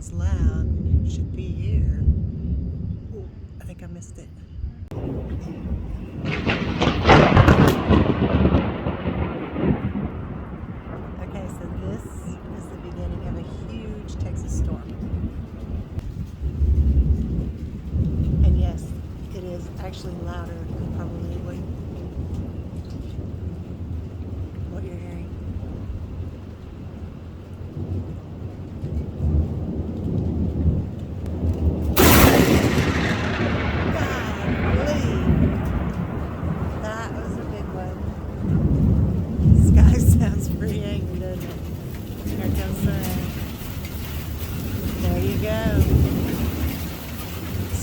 sounds loud should be here. Ooh, I think I missed it. Okay, so this is the beginning of a huge Texas storm. And yes, it is actually louder than probably